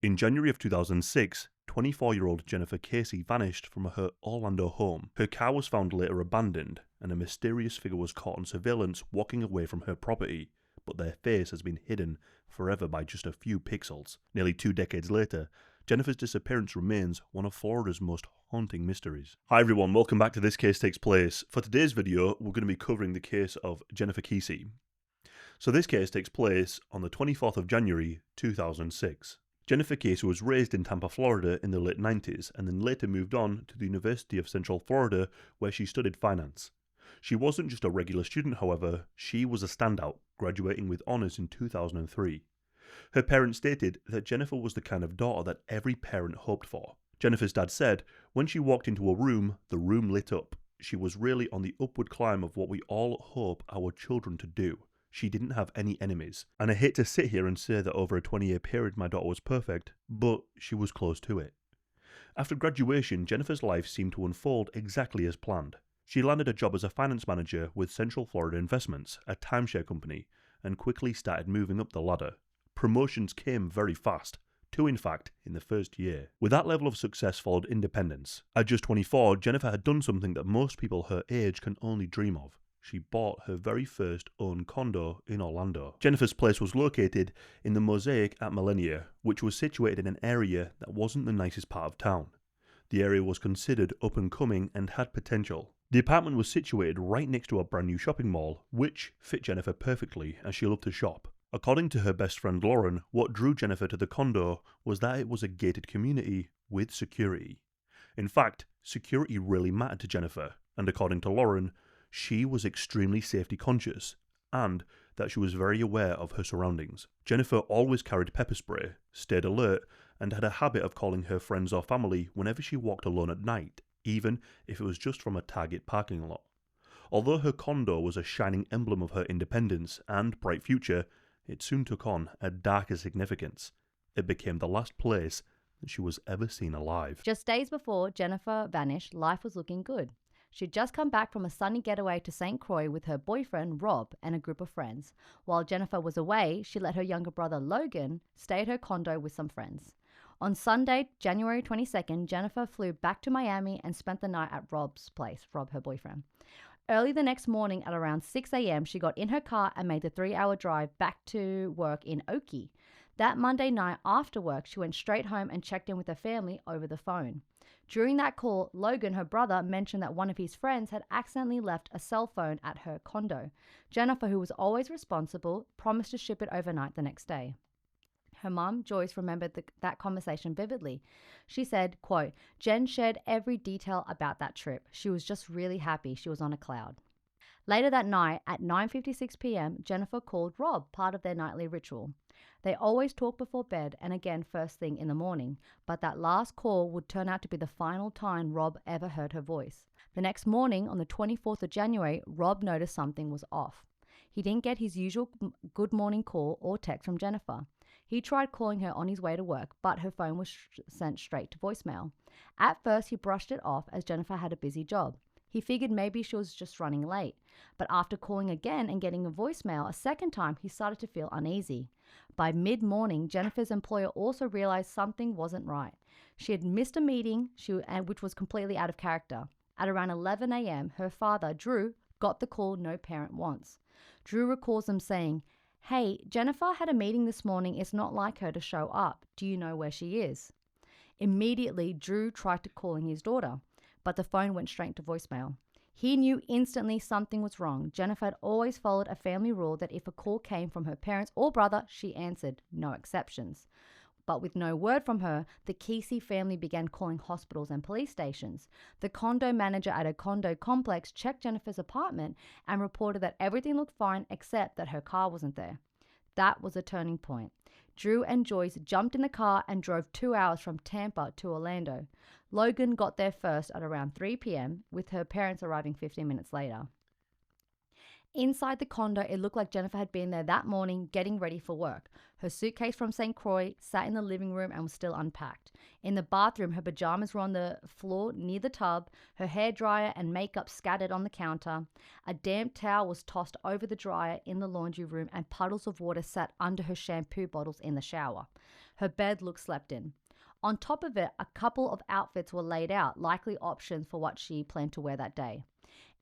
In January of 2006, 24-year-old Jennifer Kesse vanished from her Orlando home. Her car was found later abandoned, and a mysterious figure was caught on surveillance walking away from her property, but their face has been hidden forever by just a few pixels. Nearly 2 decades later, Jennifer's disappearance remains one of Florida's most haunting mysteries. Hi everyone, welcome back to This Case Takes Place. For today's video, we're going to be covering the case of Jennifer Kesse. So this case takes place on the 24th of January 2006. Jennifer Kesse was raised in Tampa, Florida in the late 90s and then later moved on to the University of Central Florida where she studied finance. She wasn't just a regular student, however, she was a standout, graduating with honours in 2003. Her parents stated that Jennifer was the kind of daughter that every parent hoped for. Jennifer's dad said, when she walked into a room, the room lit up. She was really on the upward climb of what we all hope our children to do. She didn't have any enemies. And I hate to sit here and say that over a 20-year period my daughter was perfect, but she was close to it. After graduation, Jennifer's life seemed to unfold exactly as planned. She landed a job as a finance manager with Central Florida Investments, a timeshare company, and quickly started moving up the ladder. Promotions came very fast, 2 in fact in the first year. With that level of success followed independence. At just 24, Jennifer had done something that most people her age can only dream of. She bought her very first own condo in Orlando. Jennifer's place was located in the Mosaic at Millenia, which was situated in an area that wasn't the nicest part of town. The area was considered up and coming and had potential. The apartment was situated right next to a brand new shopping mall, which fit Jennifer perfectly as she loved to shop. According to her best friend Lauren, what drew Jennifer to the condo was that it was a gated community with security. In fact, security really mattered to Jennifer, and according to Lauren, she was extremely safety conscious, and that she was very aware of her surroundings. Jennifer always carried pepper spray, stayed alert, and had a habit of calling her friends or family whenever she walked alone at night, even if it was just from a Target parking lot. Although her condo was a shining emblem of her independence and bright future, it soon took on a darker significance. It became the last place that she was ever seen alive. Just days before Jennifer vanished, life was looking good. She'd just come back from a sunny getaway to St. Croix with her boyfriend, Rob, and a group of friends. While Jennifer was away, she let her younger brother, Logan, stay at her condo with some friends. On Sunday, January 22nd, Jennifer flew back to Miami and spent the night at Rob's place, Rob, her boyfriend. Early the next morning at around 6 a.m., she got in her car and made the 3-hour drive back to work in Oakey. That Monday night after work, she went straight home and checked in with her family over the phone. During that call, Logan, her brother, mentioned that one of his friends had accidentally left a cell phone at her condo. Jennifer, who was always responsible, promised to ship it overnight the next day. Her mum, Joyce, remembered that conversation vividly. She said, quote, Jen shared every detail about that trip. She was just really happy she was on a cloud. Later that night, at 9:56 p.m., Jennifer called Rob, part of their nightly ritual. They always talk before bed and again first thing in the morning, but that last call would turn out to be the final time Rob ever heard her voice. The next morning, on the 24th of January, Rob noticed something was off. He didn't get his usual good morning call or text from Jennifer. He tried calling her on his way to work, but her phone was sent straight to voicemail. At first, he brushed it off as Jennifer had a busy job. He figured maybe she was just running late, but after calling again and getting a voicemail a second time, he started to feel uneasy. By mid-morning, Jennifer's employer also realized something wasn't right. She had missed a meeting, which was completely out of character. At around 11 a.m., her father, Drew, got the call no parent wants. Drew recalls them saying, "Hey, Jennifer had a meeting this morning. It's not like her to show up. Do you know where she is?" Immediately, Drew tried calling his daughter, but the phone went straight to voicemail. He knew instantly something was wrong. Jennifer had always followed a family rule that if a call came from her parents or brother, she answered, no exceptions. But with no word from her, the Kesse family began calling hospitals and police stations. The condo manager at a condo complex checked Jennifer's apartment and reported that everything looked fine except that her car wasn't there. That was a turning point. Drew and Joyce jumped in the car and drove 2 hours from Tampa to Orlando. Logan got there first at around 3 p.m., with her parents arriving 15 minutes later. Inside the condo, it looked like Jennifer had been there that morning getting ready for work. Her suitcase from St. Croix sat in the living room and was still unpacked. In the bathroom, her pajamas were on the floor near the tub, her hairdryer and makeup scattered on the counter. A damp towel was tossed over the dryer in the laundry room and puddles of water sat under her shampoo bottles in the shower. Her bed looked slept in. On top of it, a couple of outfits were laid out, likely options for what she planned to wear that day.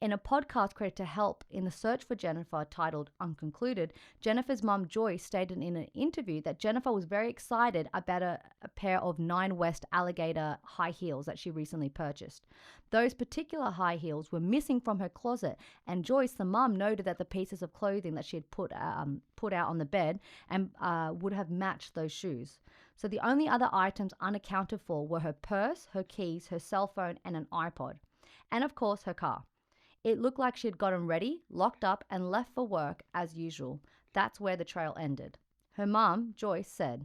In a podcast credited to help in the search for Jennifer titled Unconcluded, Jennifer's mum Joyce stated in an interview that Jennifer was very excited about a pair of 9 West alligator high heels that she recently purchased. Those particular high heels were missing from her closet, and Joyce, the mum, noted that the pieces of clothing that she had put out on the bed and would have matched those shoes. So the only other items unaccounted for were her purse, her keys, her cell phone, and an iPod. And of course, her car. It looked like she had gotten ready, locked up, and left for work as usual. That's where the trail ended. Her mum, Joyce, said,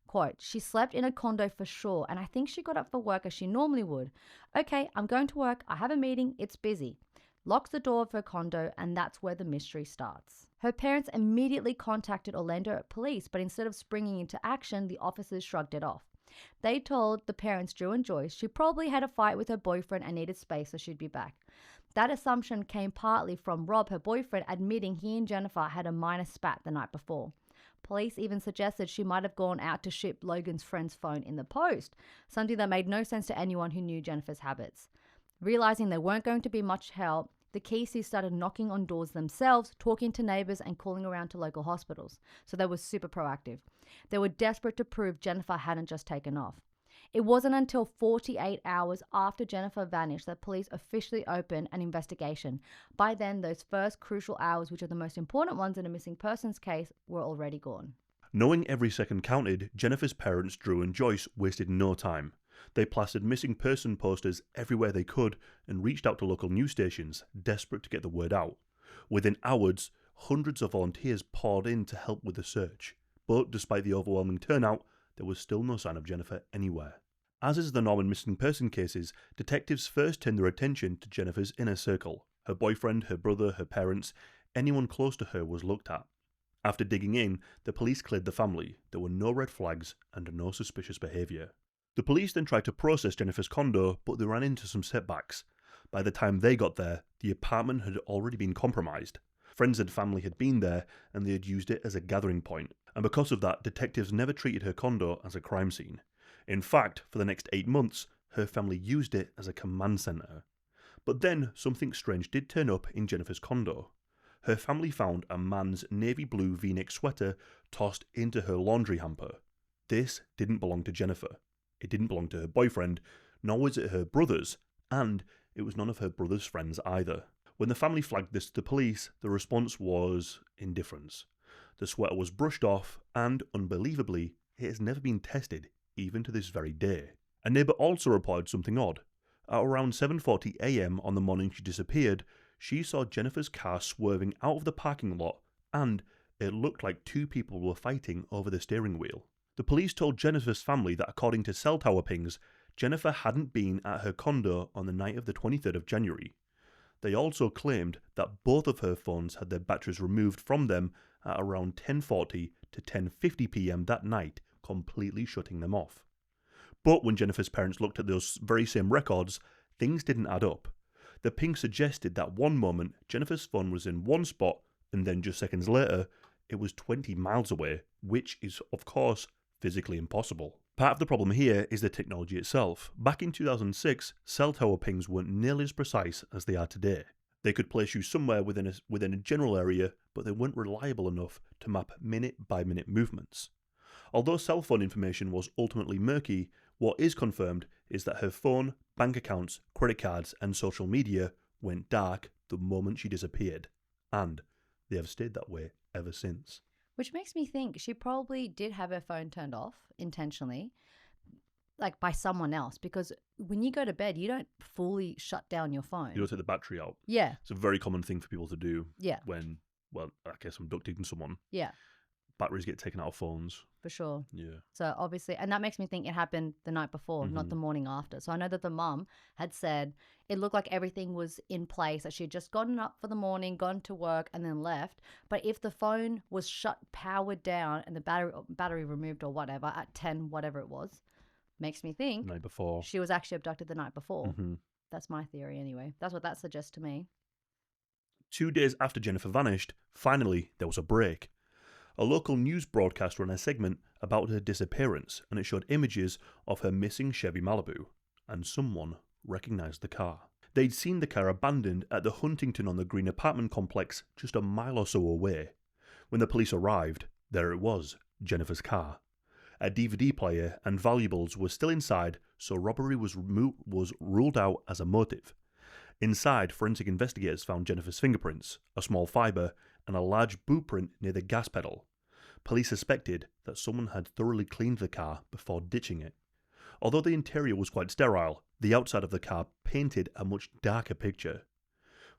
quote, "She slept in a condo for sure, and I think she got up for work as she normally would. Okay, I'm going to work. I have a meeting. It's busy." Locks the door of her condo, and that's where the mystery starts. Her parents immediately contacted Orlando police, but instead of springing into action, the officers shrugged it off. They told the parents, Drew and Joyce, she probably had a fight with her boyfriend and needed space, so she'd be back. That assumption came partly from Rob, her boyfriend, admitting he and Jennifer had a minor spat the night before. Police even suggested she might have gone out to ship Logan's friend's phone in the post, something that made no sense to anyone who knew Jennifer's habits. Realizing there weren't going to be much help, the Kesses started knocking on doors themselves, talking to neighbors and calling around to local hospitals. So they were super proactive. They were desperate to prove Jennifer hadn't just taken off. It wasn't until 48 hours after Jennifer vanished that police officially opened an investigation. By then, those first crucial hours, which are the most important ones in a missing persons case, were already gone. Knowing every second counted, Jennifer's parents, Drew and Joyce, wasted no time. They plastered missing person posters everywhere they could and reached out to local news stations, desperate to get the word out. Within hours, hundreds of volunteers poured in to help with the search. But despite the overwhelming turnout, there was still no sign of Jennifer anywhere. As is the norm in missing person cases, detectives first turned their attention to Jennifer's inner circle. Her boyfriend, her brother, her parents, anyone close to her was looked at. After digging in, the police cleared the family. There were no red flags and no suspicious behaviour. The police then tried to process Jennifer's condo, but they ran into some setbacks. By the time they got there, the apartment had already been compromised. Friends and family had been there, and they had used it as a gathering point. And because of that, detectives never treated her condo as a crime scene. In fact, for the next 8 months, her family used it as a command centre. But then, something strange did turn up in Jennifer's condo. Her family found a man's navy blue v-neck sweater tossed into her laundry hamper. This didn't belong to Jennifer. It didn't belong to her boyfriend, nor was it her brother's, and it was none of her brother's friends either. When the family flagged this to the police, the response was indifference. The sweater was brushed off, and, unbelievably, it has never been tested, even to this very day. A neighbour also reported something odd. At around 7:40 AM on the morning she disappeared, she saw Jennifer's car swerving out of the parking lot, and it looked like 2 people were fighting over the steering wheel. The police told Jennifer's family that according to cell tower pings, Jennifer hadn't been at her condo on the night of the 23rd of January. They also claimed that both of her phones had their batteries removed from them at around 10:40 to 10:50 PM that night, completely shutting them off. But when Jennifer's parents looked at those very same records, things didn't add up. The ping suggested that one moment Jennifer's phone was in one spot, and then just seconds later, it was 20 miles away, which is, of course, physically impossible. Part of the problem here is the technology itself. Back in 2006, cell tower pings weren't nearly as precise as they are today. They could place you somewhere within a general area, but they weren't reliable enough to map minute-by-minute movements. Although cell phone information was ultimately murky, what is confirmed is that her phone, bank accounts, credit cards, and social media went dark the moment she disappeared. And they have stayed that way ever since. Which makes me think she probably did have her phone turned off intentionally, like by someone else, because when you go to bed, you don't fully shut down your phone. You don't take the battery out. Yeah. It's a very common thing for people to do. Yeah. When, well, I guess abducting someone. Yeah. Batteries get taken out of phones. For sure. Yeah. So obviously, and that makes me think it happened the night before, not the morning after. So I know that the mum had said it looked like everything was in place, that she had just gotten up for the morning, gone to work, and then left. But if the phone was shut, powered down, and the battery removed or whatever at 10, whatever it was, makes me think The night before. she was actually abducted the night before. Mm-hmm. That's my theory anyway. That's what that suggests to me. 2 days after Jennifer vanished, finally there was a break. A local news broadcast ran a segment about her disappearance, and it showed images of her missing Chevy Malibu, and someone recognised the car. They'd seen the car abandoned at the Huntington-on-the-Green apartment complex just a mile or so away. When the police arrived, there it was, Jennifer's car. A DVD player and valuables were still inside, so robbery was ruled out as a motive. Inside, forensic investigators found Jennifer's fingerprints, a small fibre, and a large boot print near the gas pedal. Police suspected that someone had thoroughly cleaned the car before ditching it. Although the interior was quite sterile, the outside of the car painted a much darker picture.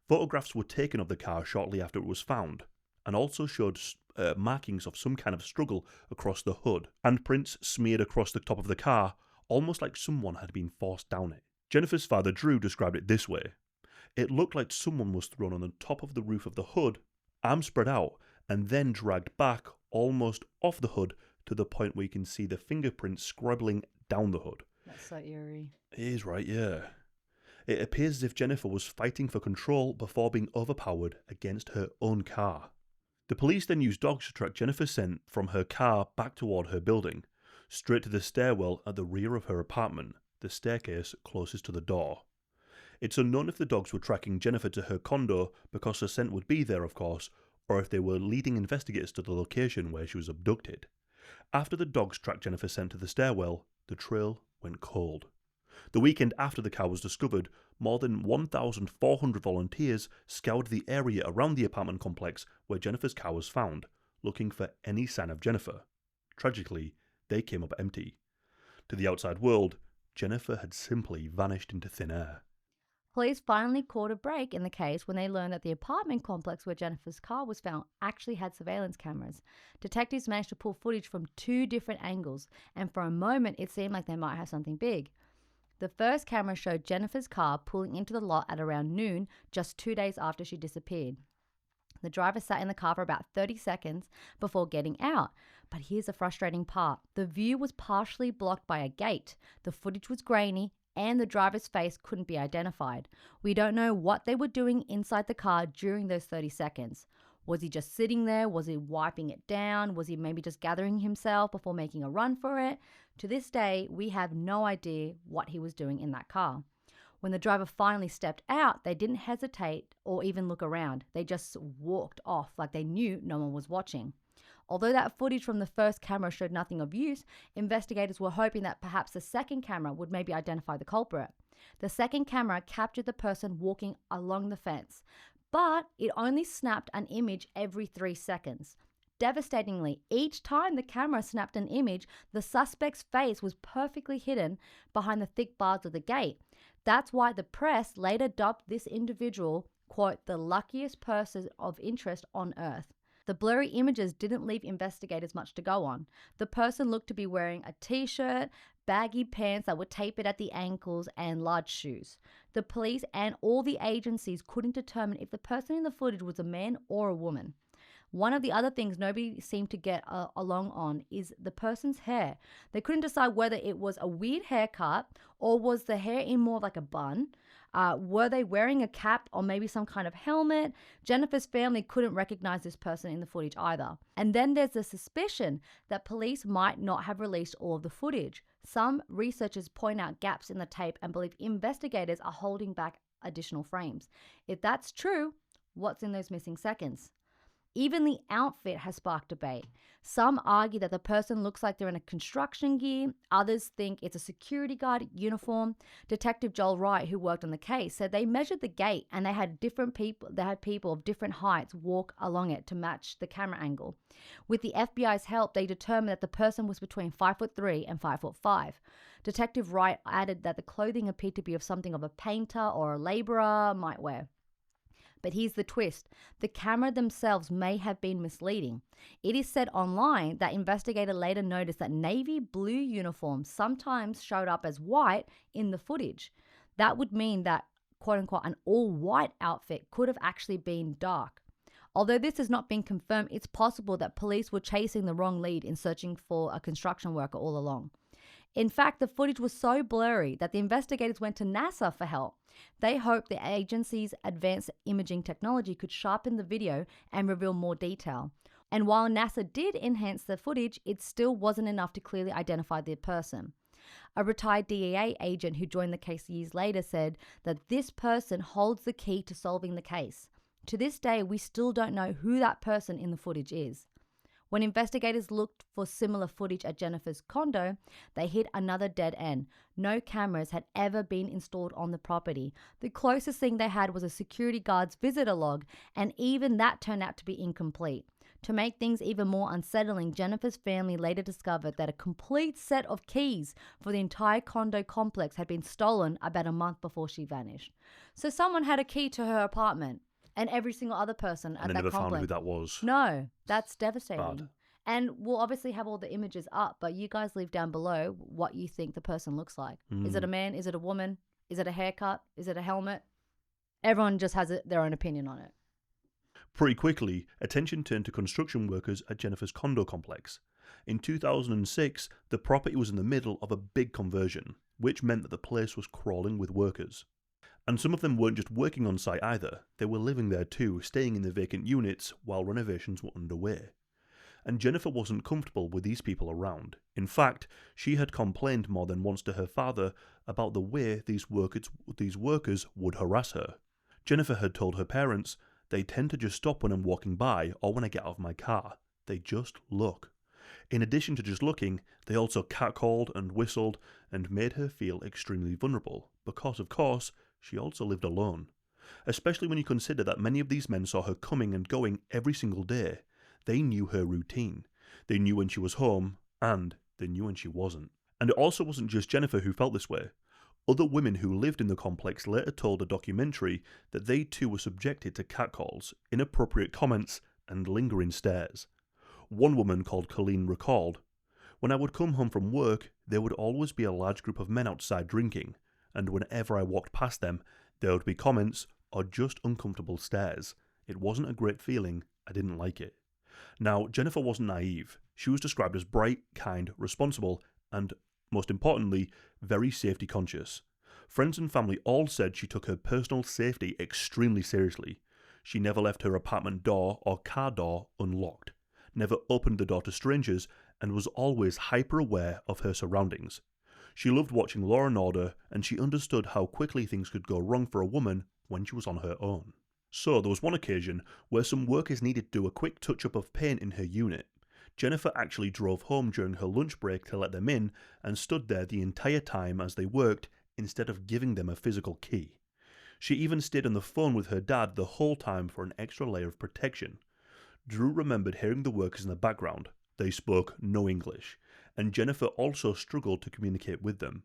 Photographs were taken of the car shortly after it was found, and also showed markings of some kind of struggle across the hood. Handprints smeared across the top of the car, almost like someone had been forced down it. Jennifer's father Drew described it this way. It looked like someone was thrown on the top of the roof of the hood, arms spread out, and then dragged back almost off the hood to the point where you can see the fingerprints scrabbling down the hood. That's so eerie. It is right, yeah. It appears as if Jennifer was fighting for control before being overpowered against her own car. The police then used dogs to track Jennifer's scent from her car back toward her building, straight to the stairwell at the rear of her apartment, the staircase closest to the door. It's unknown if the dogs were tracking Jennifer to her condo because her scent would be there, of course, or if they were leading investigators to the location where she was abducted. After the dogs tracked Jennifer's scent to the stairwell, the trail went cold. The weekend after the car was discovered, more than 1,400 volunteers scoured the area around the apartment complex where Jennifer's car was found, looking for any sign of Jennifer. Tragically, they came up empty. To the outside world, Jennifer had simply vanished into thin air. Police finally caught a break in the case when they learned that the apartment complex where Jennifer's car was found actually had surveillance cameras. Detectives managed to pull footage from 2 different angles, and for a moment it seemed like they might have something big. The first camera showed Jennifer's car pulling into the lot at around noon, just 2 days after she disappeared. The driver sat in the car for about 30 seconds before getting out. But here's the frustrating part. The view was partially blocked by a gate. The footage was grainy, and the driver's face couldn't be identified. We don't know what they were doing inside the car during those 30 seconds. Was he just sitting there? Was he wiping it down? Was he maybe just gathering himself before making a run for it? To this day, we have no idea what he was doing in that car. When the driver finally stepped out, they didn't hesitate or even look around. They just walked off like they knew no one was watching. Although that footage from the first camera showed nothing of use, investigators were hoping that perhaps the second camera would maybe identify the culprit. The second camera captured the person walking along the fence, but it only snapped an image every 3 seconds. Devastatingly, each time the camera snapped an image, the suspect's face was perfectly hidden behind the thick bars of the gate. That's why the press later dubbed this individual, quote, the luckiest person of interest on earth. The blurry images didn't leave investigators much to go on. The person looked to be wearing a t-shirt, baggy pants that were tapered at the ankles, and large shoes. The police and all the agencies couldn't determine if the person in the footage was a man or a woman. One of the other things nobody seemed to get along on is the person's hair. They couldn't decide whether it was a weird haircut or was the hair in more like a bun. Were they wearing a cap or maybe some kind of helmet? Jennifer's family couldn't recognize this person in the footage either. And then there's the suspicion that police might not have released all of the footage. Some researchers point out gaps in the tape and believe investigators are holding back additional frames. If that's true, what's in those missing seconds? Even the outfit has sparked debate. Some argue that the person looks like they're in a construction gear. Others think it's a security guard uniform. Detective Joel Wright, who worked on the case, said they measured the gate and they had people of different heights walk along it to match the camera angle. With the FBI's help, they determined that the person was between 5'3" and 5'5". Detective Wright added that the clothing appeared to be of something of a painter or a laborer might wear. But here's the twist. The camera themselves may have been misleading. It is said online that investigators later noticed that navy blue uniforms sometimes showed up as white in the footage. That would mean that, quote unquote, an all-white outfit could have actually been dark. Although this has not been confirmed, it's possible that police were chasing the wrong lead in searching for a construction worker all along. In fact, the footage was so blurry that the investigators went to NASA for help. They hoped the agency's advanced imaging technology could sharpen the video and reveal more detail. And while NASA did enhance the footage, it still wasn't enough to clearly identify the person. A retired DEA agent who joined the case years later said that this person holds the key to solving the case. To this day, we still don't know who that person in the footage is. When investigators looked for similar footage at Jennifer's condo, they hit another dead end. No cameras had ever been installed on the property. The closest thing they had was a security guard's visitor log, and even that turned out to be incomplete. To make things even more unsettling, Jennifer's family later discovered that a complete set of keys for the entire condo complex had been stolen about a month before she vanished. So someone had a key to her apartment. And every single other person at And they that never complex. found who that was. No, that's devastating. Bad. And we'll obviously have all the images up, but you guys leave down below what you think the person looks like. Is it a man? Is it a woman? Is it a haircut? Is it a helmet? Everyone just has their own opinion on it. Pretty quickly, attention turned to construction workers at Jennifer's condo complex. In 2006, the property was in the middle of a big conversion, which meant that the place was crawling with workers. And some of them weren't just working on site either, they were living there too, staying in the vacant units while renovations were underway. And Jennifer wasn't comfortable with these people around. In fact, she had complained more than once to her father about the way these workers would harass her. Jennifer had told her parents, "They tend to just stop when I'm walking by or when I get out of my car. They just look." In addition to just looking, they also catcalled and whistled and made her feel extremely vulnerable, because of course, she also lived alone. Especially when you consider that many of these men saw her coming and going every single day. They knew her routine. They knew when she was home, and they knew when she wasn't. And it also wasn't just Jennifer who felt this way. Other women who lived in the complex later told a documentary that they too were subjected to catcalls, inappropriate comments, and lingering stares. One woman called Colleen recalled, "When I would come home from work, there would always be a large group of men outside drinking, and whenever I walked past them, there would be comments or just uncomfortable stares. It wasn't a great feeling, I didn't like it." Now, Jennifer wasn't naive. She was described as bright, kind, responsible, and, most importantly, very safety conscious. Friends and family all said she took her personal safety extremely seriously. She never left her apartment door or car door unlocked, never opened the door to strangers, and was always hyper aware of her surroundings. She loved watching Law & Order, and she understood how quickly things could go wrong for a woman when she was on her own. So there was one occasion where some workers needed to do a quick touch-up of paint in her unit. Jennifer actually drove home during her lunch break to let them in and stood there the entire time as they worked instead of giving them a physical key. She even stayed on the phone with her dad the whole time for an extra layer of protection. Drew remembered hearing the workers in the background. They spoke no English, and Jennifer also struggled to communicate with them.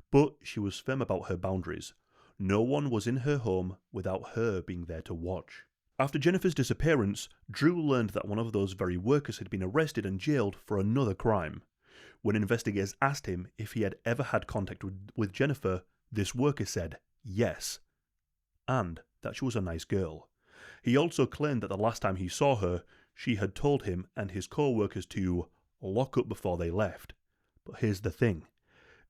But she was firm about her boundaries. No one was in her home without her being there to watch. After Jennifer's disappearance, Drew learned that one of those very workers had been arrested and jailed for another crime. When investigators asked him if he had ever had contact with Jennifer, this worker said yes, and that she was a nice girl. He also claimed that the last time he saw her, she had told him and his co-workers to lock up before they left. But here's the thing.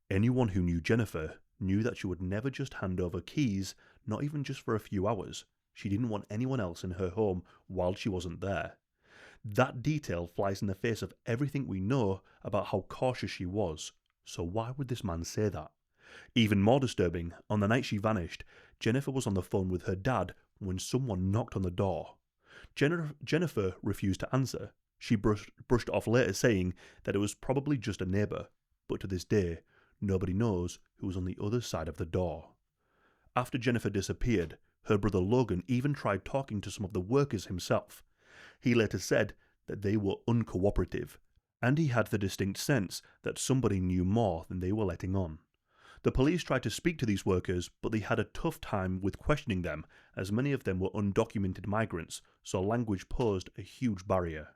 Anyone who knew Jennifer knew that she would never just hand over keys, not even just for a few hours. She didn't want anyone else in her home while she wasn't there. That detail flies in the face of everything we know about how cautious she was. So why would this man say that? Even more disturbing, on the night she vanished, Jennifer was on the phone with her dad when someone knocked on the door. Jennifer refused to answer. She brushed it off later, saying that it was probably just a neighbour, but to this day, nobody knows who was on the other side of the door. After Jennifer disappeared, her brother Logan even tried talking to some of the workers himself. He later said that they were uncooperative, and he had the distinct sense that somebody knew more than they were letting on. The police tried to speak to these workers, but they had a tough time with questioning them, as many of them were undocumented migrants, so language posed a huge barrier.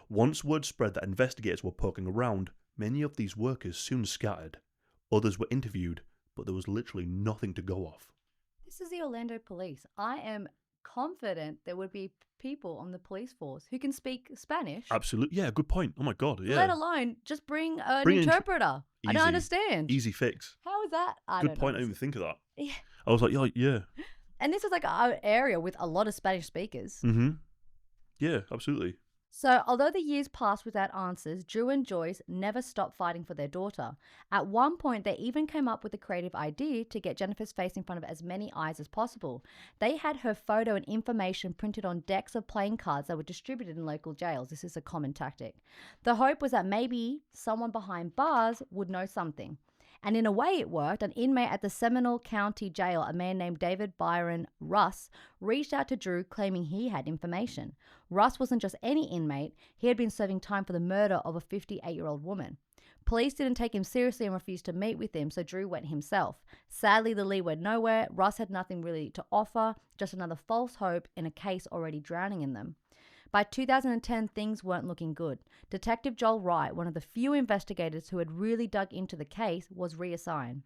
Once word spread that investigators were poking around, many of these workers soon scattered. Others were interviewed, but there was literally nothing to go off. This is the Orlando police. I am confident there would be people on the police force who can speak Spanish. Absolutely. Yeah, good point. Oh my God. Yeah. Let alone just bring an interpreter. I don't understand. Easy fix. How is that? Good point. I didn't even think of that. Yeah. I was like, yeah. And this is like an area with a lot of Spanish speakers. Mm-hmm. Yeah, absolutely. So, although the years passed without answers, Drew and Joyce never stopped fighting for their daughter. At one point, they even came up with a creative idea to get Jennifer's face in front of as many eyes as possible. They had her photo and information printed on decks of playing cards that were distributed in local jails. This is a common tactic. The hope was that maybe someone behind bars would know something. And in a way, it worked. An inmate at the Seminole County Jail, a man named David Byron Russ, reached out to Drew claiming he had information. Russ wasn't just any inmate, he had been serving time for the murder of a 58-year-old woman. Police didn't take him seriously and refused to meet with him, so Drew went himself. Sadly, the lead went nowhere. Russ had nothing really to offer, just another false hope in a case already drowning in them. By 2010, things weren't looking good. Detective Joel Wright, one of the few investigators who had really dug into the case, was reassigned.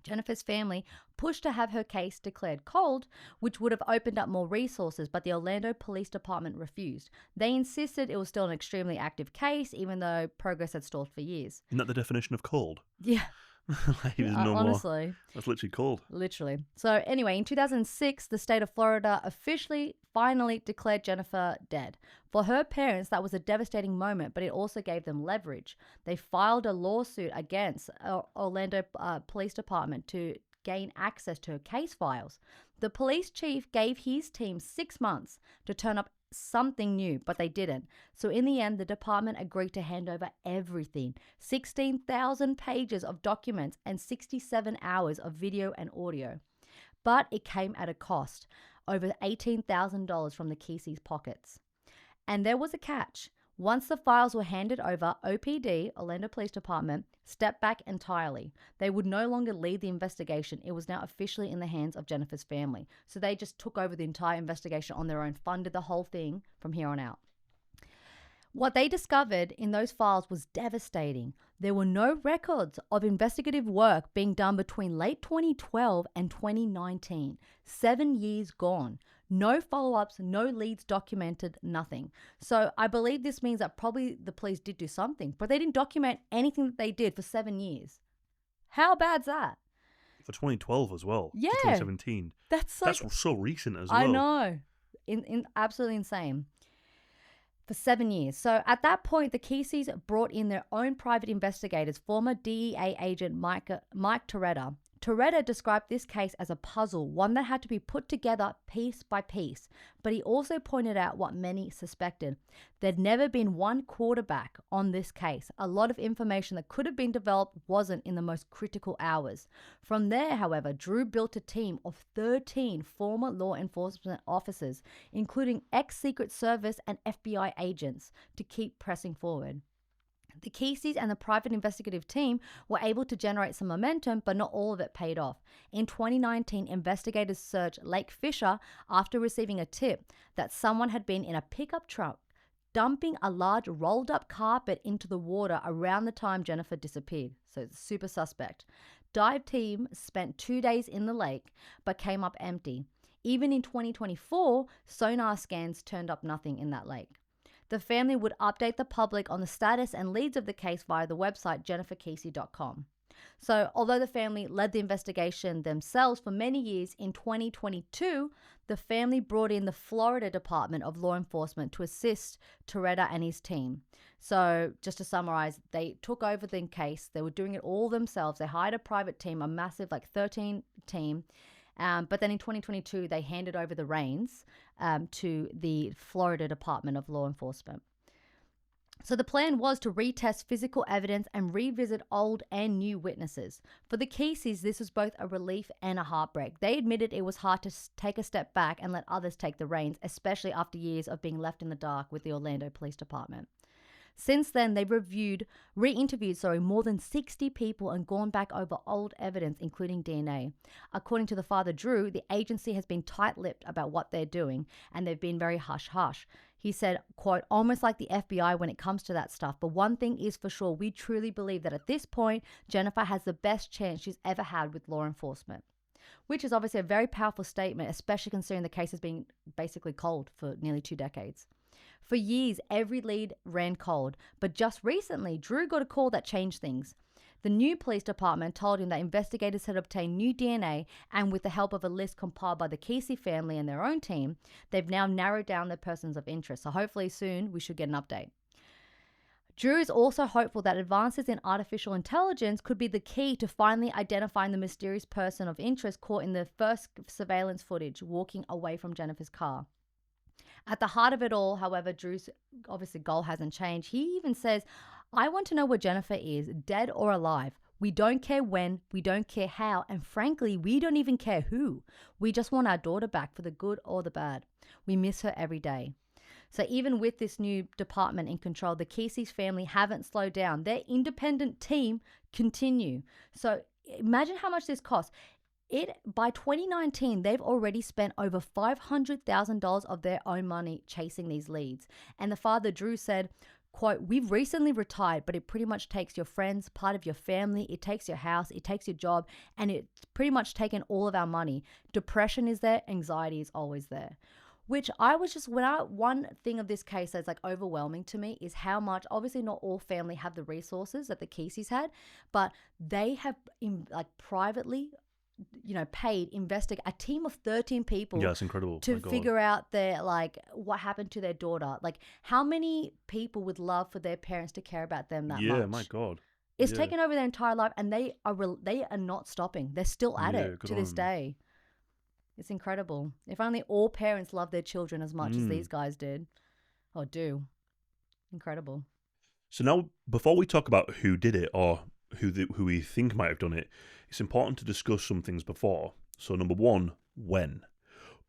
Jennifer's family pushed to have her case declared cold, which would have opened up more resources, but the Orlando Police Department refused. They insisted it was still an extremely active case, even though progress had stalled for years. Isn't that the definition of cold? Yeah. Like, there's no Honestly. more. That's literally cold. Literally. So anyway, in 2006, the state of Florida finally declared Jennifer dead. For her parents, that was a devastating moment, but it also gave them leverage. They filed a lawsuit against Orlando Police Department to gain access to her case files. The police chief gave his team 6 months to turn up something new, but they didn't. So in the end, the department agreed to hand over everything, 16,000 pages of documents and 67 hours of video and audio. But it came at a cost, over $18,000 from the Kesse's pockets. And there was a catch. Once the files were handed over, OPD, Orlando Police Department, stepped back entirely. They would no longer lead the investigation. It was now officially in the hands of Jennifer's family. So they just took over the entire investigation on their own, funded the whole thing from here on out. What they discovered in those files was devastating. There were no records of investigative work being done between late 2012 and 2019. 7 years gone. No follow-ups, no leads documented, nothing. So I believe this means that probably the police did do something, but they didn't document anything that they did for 7 years. How bad's that? For 2012 as well. Yeah. 2017. That's so recent as well. I know. Absolutely insane. For 7 years. So at that point, the Kesses brought in their own private investigators, former DEA agent Mike Toretta. Toretta described this case as a puzzle, one that had to be put together piece by piece. But he also pointed out what many suspected. There'd never been one quarterback on this case. A lot of information that could have been developed wasn't in the most critical hours. From there, however, Drew built a team of 13 former law enforcement officers, including ex-Secret Service and FBI agents, to keep pressing forward. The Kesses and the private investigative team were able to generate some momentum, but not all of it paid off. In 2019, investigators searched Lake Fisher after receiving a tip that someone had been in a pickup truck dumping a large rolled-up carpet into the water around the time Jennifer disappeared. So it's super suspect. Dive team spent 2 days in the lake, but came up empty. Even in 2024, sonar scans turned up nothing in that lake. The family would update the public on the status and leads of the case via the website jenniferkesse.com. So, although the family led the investigation themselves for many years, in 2022, the family brought in the Florida Department of Law Enforcement to assist Toretta and his team. So, just to summarize, they took over the case. They were doing it all themselves. They hired a private team, a massive 13 team. But then in 2022, they handed over the reins to the Florida Department of Law Enforcement. So the plan was to retest physical evidence and revisit old and new witnesses. For the Kesses, this was both a relief and a heartbreak. They admitted it was hard to take a step back and let others take the reins, especially after years of being left in the dark with the Orlando Police Department. Since then, they've re-interviewed more than 60 people and gone back over old evidence, including DNA. According to the father, Drew, the agency has been tight-lipped about what they're doing, and they've been very hush-hush. He said, quote, almost like the FBI when it comes to that stuff. But one thing is for sure, we truly believe that at this point, Jennifer has the best chance she's ever had with law enforcement. Which is obviously a very powerful statement, especially considering the case has been basically cold for nearly 2 decades. For years, every lead ran cold, but just recently, Drew got a call that changed things. The new police department told him that investigators had obtained new DNA, and with the help of a list compiled by the Kesse family and their own team, they've now narrowed down their persons of interest. So hopefully soon we should get an update. Drew is also hopeful that advances in artificial intelligence could be the key to finally identifying the mysterious person of interest caught in the first surveillance footage walking away from Jennifer's car. At the heart of it all, however, Drew's obviously goal hasn't changed. He even says, I want to know where Jennifer is, dead or alive. We don't care when, we don't care how, and frankly, we don't even care who. We just want our daughter back for the good or the bad. We miss her every day. So even with this new department in control, the Kesse's family haven't slowed down. Their independent team continue. So imagine how much this costs. By 2019, they've already spent over $500,000 of their own money chasing these leads. And the father, Drew, said, quote, we've recently retired, but it pretty much takes your friends, part of your family, it takes your house, it takes your job, and it's pretty much taken all of our money. Depression is there, anxiety is always there. Which one thing of this case that's like overwhelming to me is how much, obviously not all family have the resources that the Kesse's had, but they have privately, paid a team of 13 people. Yeah, it's incredible. To figure out what happened to their daughter. Like, how many people would love for their parents to care about them that much? Yeah, my God. It's taken over their entire life, and they are not stopping. They're still at it to this day. It's incredible. If only all parents love their children as much as these guys did or do. Incredible. So now, before we talk about who did it or who we think might have done it, it's important to discuss some things before. So number one, when?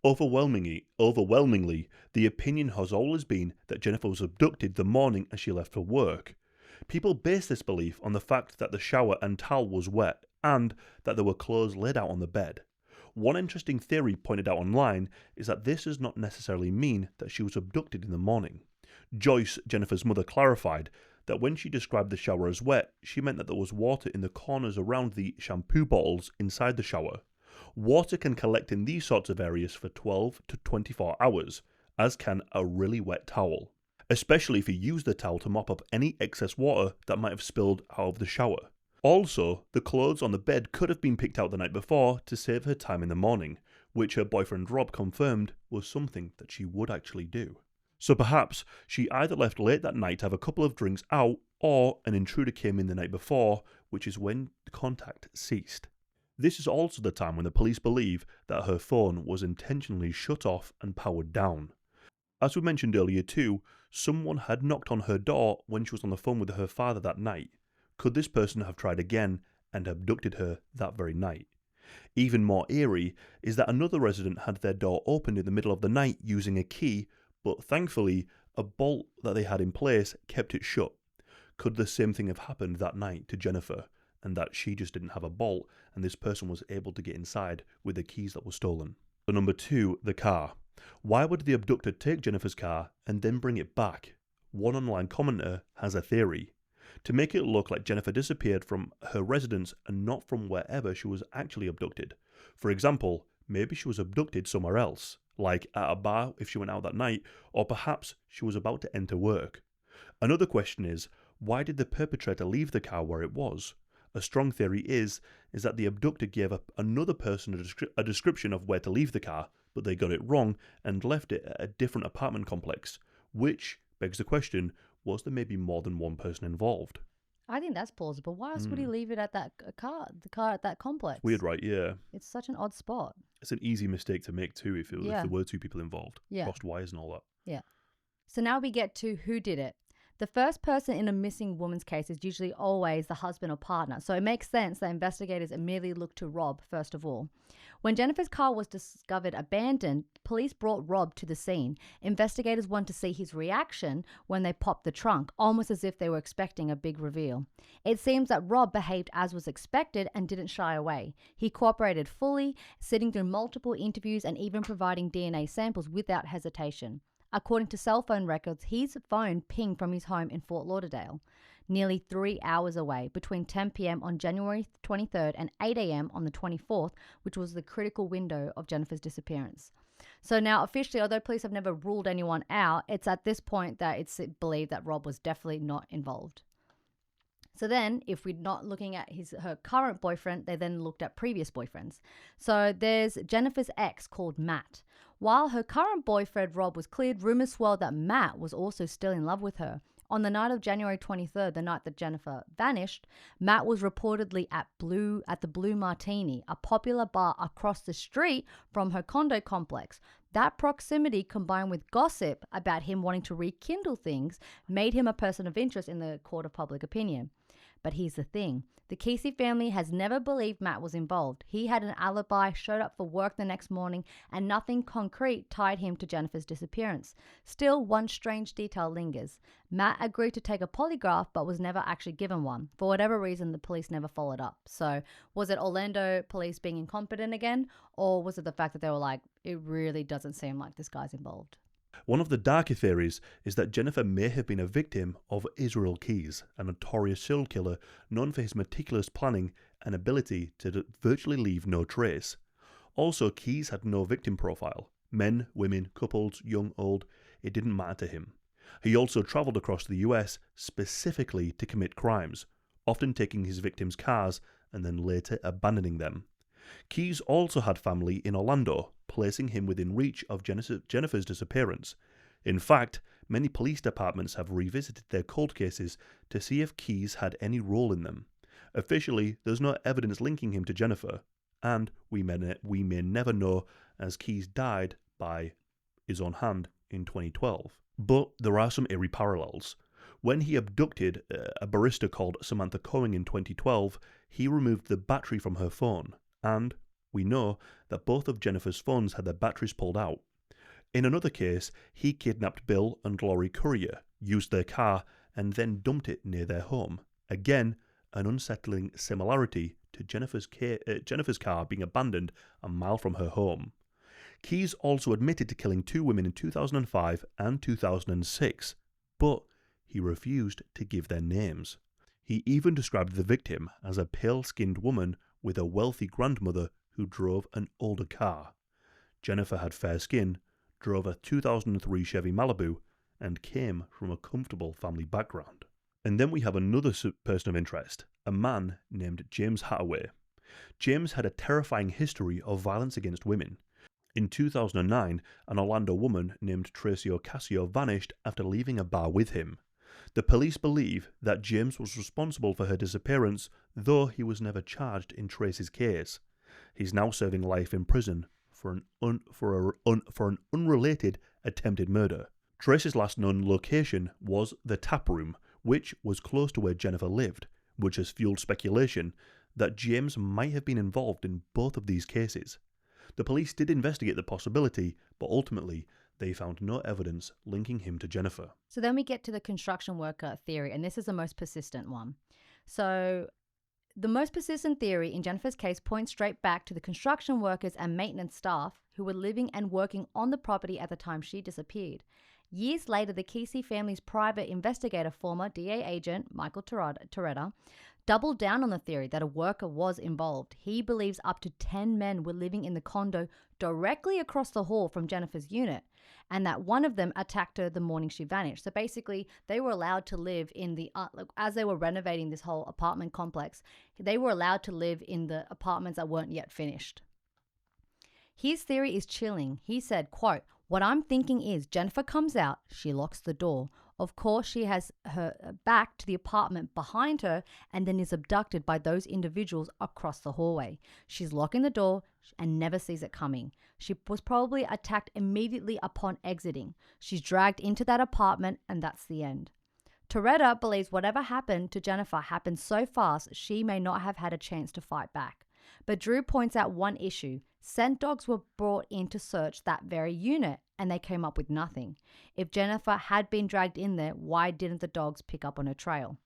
Overwhelmingly, the opinion has always been that Jennifer was abducted the morning as she left for work. People base this belief on the fact that the shower and towel was wet and that there were clothes laid out on the bed. One interesting theory pointed out online is that this does not necessarily mean that she was abducted in the morning. Joyce, Jennifer's mother, clarified that when she described the shower as wet, she meant that there was water in the corners around the shampoo bottles inside the shower. Water can collect in these sorts of areas for 12 to 24 hours, as can a really wet towel, especially if you use the towel to mop up any excess water that might have spilled out of the shower. Also, the clothes on the bed could have been picked out the night before to save her time in the morning, which her boyfriend Rob confirmed was something that she would actually do. So perhaps she either left late that night to have a couple of drinks out, or an intruder came in the night before, which is when the contact ceased. This is also the time when the police believe that her phone was intentionally shut off and powered down. As we mentioned earlier too, someone had knocked on her door when she was on the phone with her father that night. Could this person have tried again and abducted her that very night? Even more eerie is that another resident had their door opened in the middle of the night using a key, but thankfully a bolt that they had in place kept it shut. Could the same thing have happened that night to Jennifer, and that she just didn't have a bolt and this person was able to get inside with the keys that were stolen? So number two, the car. Why would the abductor take Jennifer's car and then bring it back? One online commenter has a theory. To make it look like Jennifer disappeared from her residence and not from wherever she was actually abducted. For example, maybe she was abducted somewhere else, like at a bar if she went out that night, or perhaps she was about to enter work. Another question is, why did the perpetrator leave the car where it was? A strong theory is that the abductor gave up another person a description of where to leave the car, but they got it wrong and left it at a different apartment complex, which begs the question, was there maybe more than one person involved? I think that's plausible. Why else would he leave it at the car at that complex? Weird, right? Yeah. It's such an odd spot. It's an easy mistake to make too if there were two people involved. Yeah. Crossed wires and all that. Yeah. So now we get to who did it. The first person in a missing woman's case is usually always the husband or partner, so it makes sense that investigators immediately look to Rob first of all. When Jennifer's car was discovered abandoned, police brought Rob to the scene. Investigators wanted to see his reaction when they popped the trunk, almost as if they were expecting a big reveal. It seems that Rob behaved as was expected and didn't shy away. He cooperated fully, sitting through multiple interviews and even providing DNA samples without hesitation. According to cell phone records, his phone pinged from his home in Fort Lauderdale, nearly 3 hours away, between 10 p.m. on January 23rd and 8 a.m. on the 24th, which was the critical window of Jennifer's disappearance. So now officially, although police have never ruled anyone out, it's at this point that it's believed that Rob was definitely not involved. So then, if we're not looking at her current boyfriend, they then looked at previous boyfriends. So there's Jennifer's ex called Matt. While her current boyfriend Rob was cleared, rumors swirled that Matt was also still in love with her. On the night of January 23rd, the night that Jennifer vanished, Matt was reportedly at the Blue Martini, a popular bar across the street from her condo complex. That proximity, combined with gossip about him wanting to rekindle things, made him a person of interest in the court of public opinion. But here's the thing. The Kesse family has never believed Matt was involved. He had an alibi, showed up for work the next morning, and nothing concrete tied him to Jennifer's disappearance. Still, one strange detail lingers. Matt agreed to take a polygraph but was never actually given one. For whatever reason, the police never followed up. So was it Orlando police being incompetent again? Or was it the fact that they were like, it really doesn't seem like this guy's involved? One of the darker theories is that Jennifer may have been a victim of Israel Keyes, a notorious serial killer known for his meticulous planning and ability to virtually leave no trace. Also, Keyes had no victim profile. Men, women, couples, young, old, it didn't matter to him. He also travelled across the US specifically to commit crimes, often taking his victims' cars and then later abandoning them. Keyes also had family in Orlando, placing him within reach of Jennifer's disappearance. In fact, many police departments have revisited their cold cases to see if Keyes had any role in them. Officially, there's no evidence linking him to Jennifer, and we may never know, as Keyes died by his own hand in 2012. But there are some eerie parallels. When he abducted a barista called Samantha Cohen in 2012, he removed the battery from her phone. And we know that both of Jennifer's phones had their batteries pulled out. In another case, he kidnapped Bill and Glory Courier, used their car, and then dumped it near their home. Again, an unsettling similarity to Jennifer's car being abandoned a mile from her home. Keyes also admitted to killing 2 women in 2005 and 2006, but he refused to give their names. He even described the victim as a pale-skinned woman with a wealthy grandmother who drove an older car. Jennifer had fair skin, drove a 2003 Chevy Malibu, and came from a comfortable family background. And then we have another person of interest, a man named James Hattaway. James had a terrifying history of violence against women. In 2009, an Orlando woman named Tracy Ocasio vanished after leaving a bar with him. The police believe that James was responsible for her disappearance, though he was never charged in Tracy's case. He's now serving life in prison for an unrelated attempted murder. Tracy's last known location was the tap room, which was close to where Jennifer lived, which has fueled speculation that James might have been involved in both of these cases. The police did investigate the possibility, but ultimately they found no evidence linking him to Jennifer. So then we get to the construction worker theory, and this is the most persistent one. So the most persistent theory in Jennifer's case points straight back to the construction workers and maintenance staff who were living and working on the property at the time she disappeared. Years later, the Kesse family's private investigator, former DA agent Michael Toretta, doubled down on the theory that a worker was involved. He believes up to 10 men were living in the condo directly across the hall from Jennifer's unit, and that one of them attacked her the morning she vanished. So basically, they were allowed to live in the, as they were renovating this whole apartment complex, they were allowed to live in the apartments that weren't yet finished. His theory is chilling. He said, quote, "What I'm thinking is Jennifer comes out, she locks the door. Of course, she has her back to the apartment behind her and then is abducted by those individuals across the hallway. She's locking the door and never sees it coming. She was probably attacked immediately upon exiting. She's dragged into that apartment and that's the end." Toretta believes whatever happened to Jennifer happened so fast she may not have had a chance to fight back. But Drew points out one issue. Scent dogs were brought in to search that very unit and they came up with nothing. If Jennifer had been dragged in there, why didn't the dogs pick up on her trail?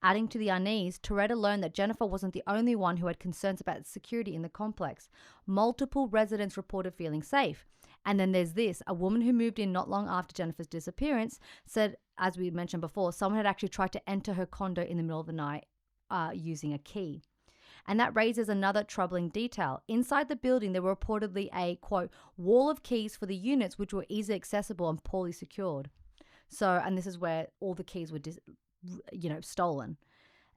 Adding to the unease, Toretta learned that Jennifer wasn't the only one who had concerns about security in the complex. Multiple residents reported feeling safe. And then there's this, a woman who moved in not long after Jennifer's disappearance said, as we mentioned before, someone had actually tried to enter her condo in the middle of the night using a key. And that raises another troubling detail. Inside the building, there were reportedly a, quote, wall of keys for the units which were easily accessible and poorly secured. So, and this is where all the keys were, stolen.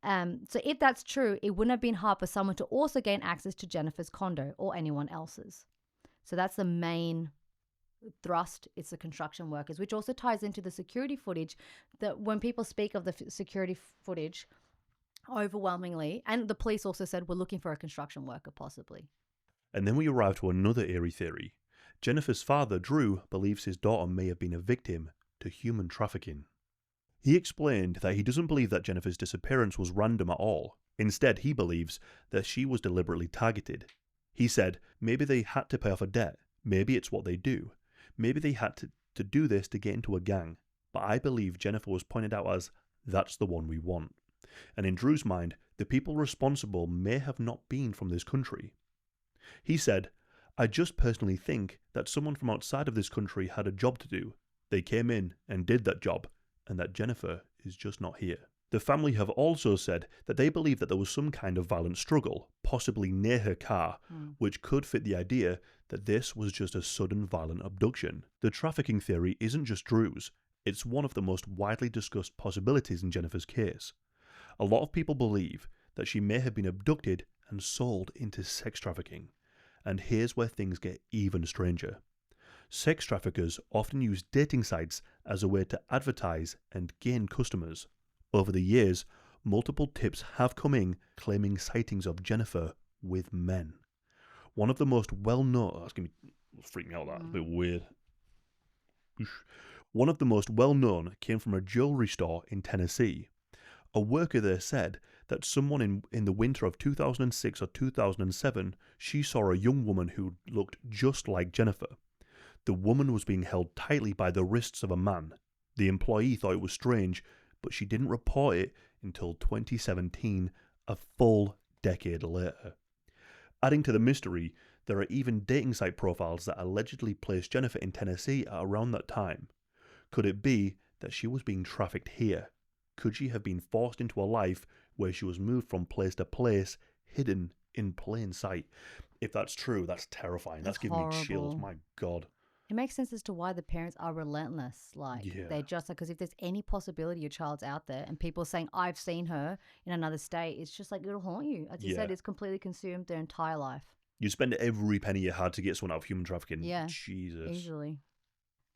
So if that's true, it wouldn't have been hard for someone to also gain access to Jennifer's condo or anyone else's. So that's the main thrust. It's the construction workers, which also ties into the security footage. That when people speak of the security footage, overwhelmingly, and the police also said we're looking for a construction worker possibly. And then we arrive to another eerie theory. Jennifer's father, Drew, believes his daughter may have been a victim to human trafficking. He explained that he doesn't believe that Jennifer's disappearance was random at all. Instead, he believes that she was deliberately targeted. He said, maybe they had to pay off a debt. Maybe it's what they do. Maybe they had to do this to get into a gang. But I believe Jennifer was pointed out as, that's the one we want. And in Drew's mind, the people responsible may have not been from this country. He said, I just personally think that someone from outside of this country had a job to do. They came in and did that job, and that Jennifer is just not here. The family have also said that they believe that there was some kind of violent struggle, possibly near her car, which could fit the idea that this was just a sudden violent abduction. The trafficking theory isn't just Drew's, it's one of the most widely discussed possibilities in Jennifer's case. A lot of people believe that she may have been abducted and sold into sex trafficking. And here's where things get even stranger. Sex traffickers often use dating sites as a way to advertise and gain customers. Over the years, multiple tips have come in claiming sightings of Jennifer with men. One of the most well-known... That's going to freak me out, that. A bit weird. One of the most well-known came from a jewelry store in Tennessee. A worker there said that someone in the winter of 2006 or 2007, she saw a young woman who looked just like Jennifer. The woman was being held tightly by the wrists of a man. The employee thought it was strange, but she didn't report it until 2017, a full decade later. Adding to the mystery, there are even dating site profiles that allegedly placed Jennifer in Tennessee at around that time. Could it be that she was being trafficked here? Could she have been forced into a life where she was moved from place to place, hidden in plain sight? If that's true, that's terrifying. That's giving me chills. My God. It makes sense as to why the parents are relentless. They just because if there's any possibility your child's out there and people are saying, I've seen her in another state, it's just like it'll haunt you. As you said, it's completely consumed their entire life. You spend every penny you had to get someone out of human trafficking. Yeah. Jesus. Easily.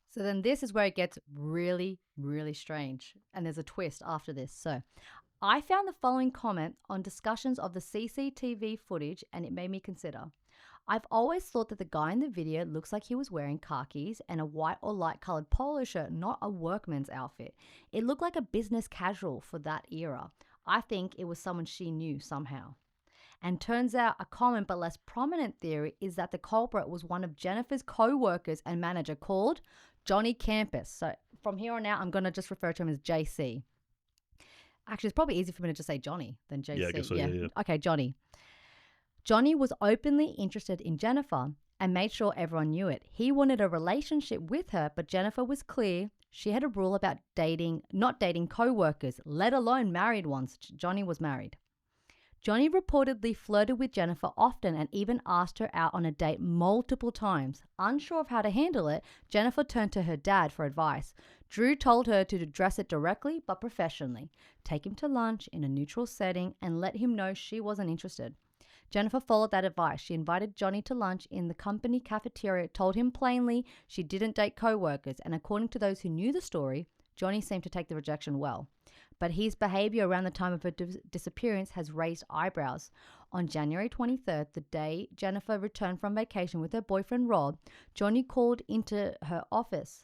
So then this is where it gets really, really strange. And there's a twist after this. So I found the following comment on discussions of the CCTV footage and it made me consider. I've always thought that the guy in the video looks like he was wearing khakis and a white or light colored polo shirt, not a workman's outfit. It looked like a business casual for that era. I think it was someone she knew somehow. And turns out a common but less prominent theory is that the culprit was one of Jennifer's co-workers and manager called Johnny Campus. So from here on out, I'm going to just refer to him as JC. Actually, it's probably easier for me to just say Johnny than JC. Yeah, I guess so, yeah. Okay, Johnny. Johnny was openly interested in Jennifer and made sure everyone knew it. He wanted a relationship with her, but Jennifer was clear she had a rule about not dating co-workers, let alone married ones. Johnny was married. Johnny reportedly flirted with Jennifer often and even asked her out on a date multiple times. Unsure of how to handle it, Jennifer turned to her dad for advice. Drew told her to address it directly but professionally, take him to lunch in a neutral setting and let him know she wasn't interested. Jennifer followed that advice. She invited Johnny to lunch in the company cafeteria, told him plainly she didn't date co-workers, and according to those who knew the story, Johnny seemed to take the rejection well. But his behavior around the time of her disappearance has raised eyebrows. On January 23rd, the day Jennifer returned from vacation with her boyfriend Rob, Johnny called into her office.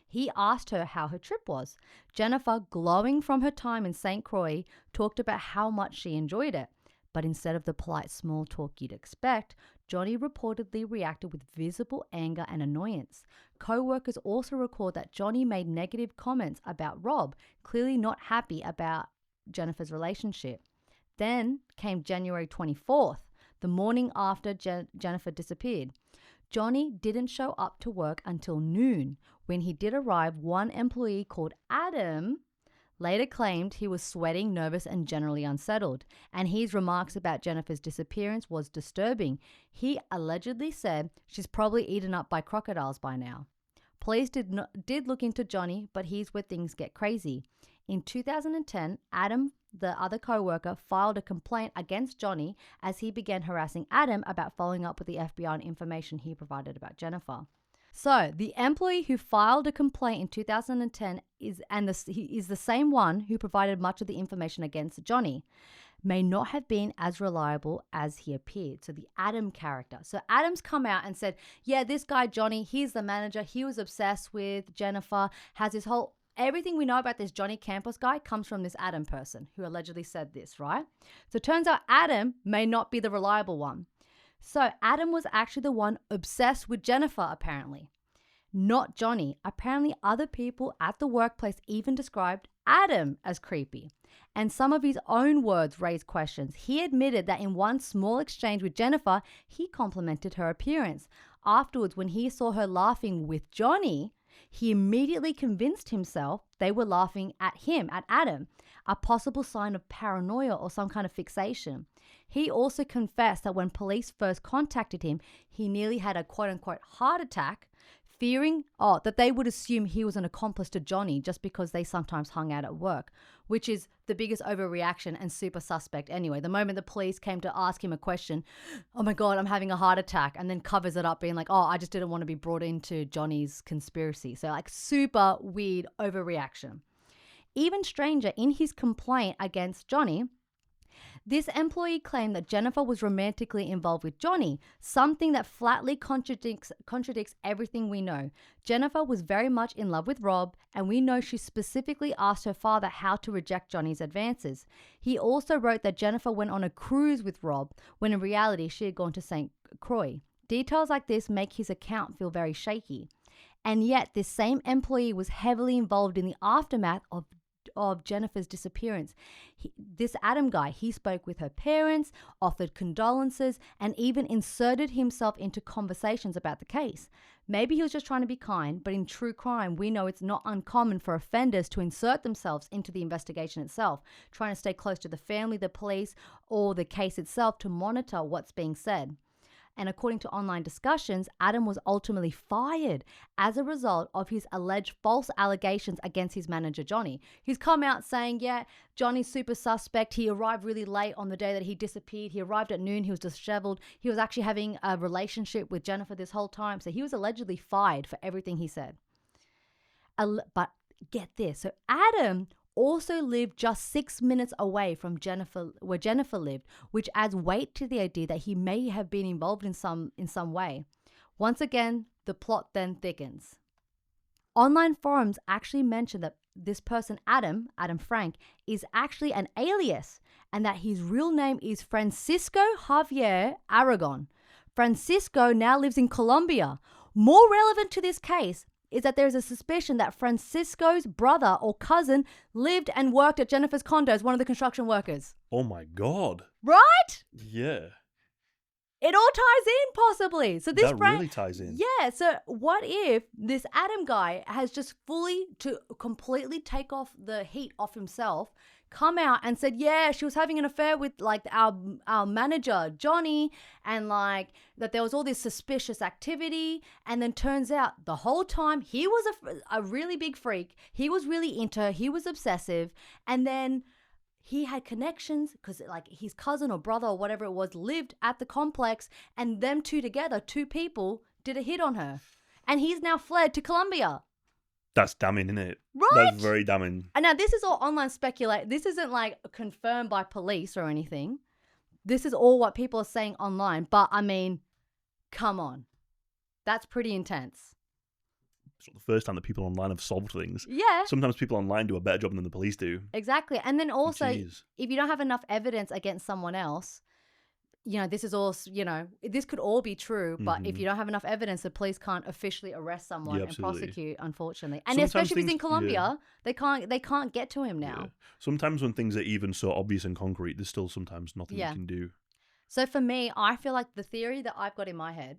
He asked her how her trip was. Jennifer, glowing from her time in St. Croix, talked about how much she enjoyed it. But instead of the polite small talk you'd expect, Johnny reportedly reacted with visible anger and annoyance. Co-workers also recalled that Johnny made negative comments about Rob, clearly not happy about Jennifer's relationship. Then came January 24th, the morning after Jennifer disappeared. Johnny didn't show up to work until noon. When he did arrive, one employee called Adam later claimed he was sweating, nervous, and generally unsettled, and his remarks about Jennifer's disappearance was disturbing. He allegedly said she's probably eaten up by crocodiles by now. Police did look into Johnny, but here's where things get crazy. In 2010, Adam, the other co-worker, filed a complaint against Johnny as he began harassing Adam about following up with the FBI on information he provided about Jennifer. So, the employee who filed a complaint in 2010 is the same one who provided much of the information against Johnny. May not have been as reliable as he appeared. So the Adam character. So Adam's come out and said, yeah, this guy Johnny, he's the manager. He was obsessed with Jennifer, has this whole, everything we know about this Johnny Campos guy comes from this Adam person who allegedly said this, right? So it turns out Adam may not be the reliable one. So Adam was actually the one obsessed with Jennifer, apparently. Not Johnny. Apparently other people at the workplace even described Adam as creepy. And some of his own words raised questions. He admitted that in one small exchange with Jennifer, he complimented her appearance. Afterwards, when he saw her laughing with Johnny, he immediately convinced himself they were laughing at him, at Adam, a possible sign of paranoia or some kind of fixation. He also confessed that when police first contacted him, he nearly had a quote-unquote heart attack, fearing that they would assume he was an accomplice to Johnny just because they sometimes hung out at work, which is the biggest overreaction and super suspect anyway. The moment the police came to ask him a question, oh my God, I'm having a heart attack, and then covers it up being like, oh, I just didn't want to be brought into Johnny's conspiracy. So like super weird overreaction. Even stranger, in his complaint against Johnny, this employee claimed that Jennifer was romantically involved with Johnny, something that flatly contradicts everything we know. Jennifer was very much in love with Rob, and we know she specifically asked her father how to reject Johnny's advances. He also wrote that Jennifer went on a cruise with Rob, when in reality she had gone to St. Croix. Details like this make his account feel very shaky. And yet this same employee was heavily involved in the aftermath of Jennifer's disappearance. This Adam guy, he spoke with her parents, offered condolences, and even inserted himself into conversations about the case. Maybe he was just trying to be kind, but in true crime, we know it's not uncommon for offenders to insert themselves into the investigation itself, trying to stay close to the family, the police, or the case itself to monitor what's being said. And according to online discussions, Adam was ultimately fired as a result of his alleged false allegations against his manager, Johnny. He's come out saying, yeah, Johnny's super suspect. He arrived really late on the day that he disappeared. He arrived at noon. He was disheveled. He was actually having a relationship with Jennifer this whole time. So he was allegedly fired for everything he said. But get this. So Adam also lived just 6 minutes away from where Jennifer lived, which adds weight to the idea that he may have been involved in some way. Once again, the plot then thickens. Online forums actually mention that this person, Adam Frank, is actually an alias, and that his real name is Francisco Javier Aragon. Francisco now lives in Colombia. More relevant to this case is that there's a suspicion that Francisco's brother or cousin lived and worked at Jennifer's condo as one of the construction workers. Oh my God. Right? Yeah. It all ties in, possibly. So this really ties in. Yeah. So what if this Adam guy has just to completely take off the heat off himself, come out and said, yeah, she was having an affair with like our manager, Johnny, and like that there was all this suspicious activity. And then turns out the whole time he was a really big freak. He was really into her. He was obsessive. And then he had connections because like his cousin or brother or whatever it was lived at the complex, and them two together, two people, did a hit on her. And he's now fled to Colombia. That's damning, isn't it? Right? That's very damning. And now this is all online speculation. This isn't like confirmed by police or anything. This is all what people are saying online. But I mean, come on. That's pretty intense. It's not the first time that people online have solved things. Yeah. Sometimes people online do a better job than the police do. Exactly. And then also, Jeez. if you don't have enough evidence against someone else, this is all, this could all be true, but if you don't have enough evidence, the police can't officially arrest someone and prosecute, unfortunately. And Sometimes especially if he's in Colombia, they can't get to him now. Yeah. Sometimes when things are even so obvious and concrete, there's still sometimes nothing you can do. So for me, I feel like the theory that I've got in my head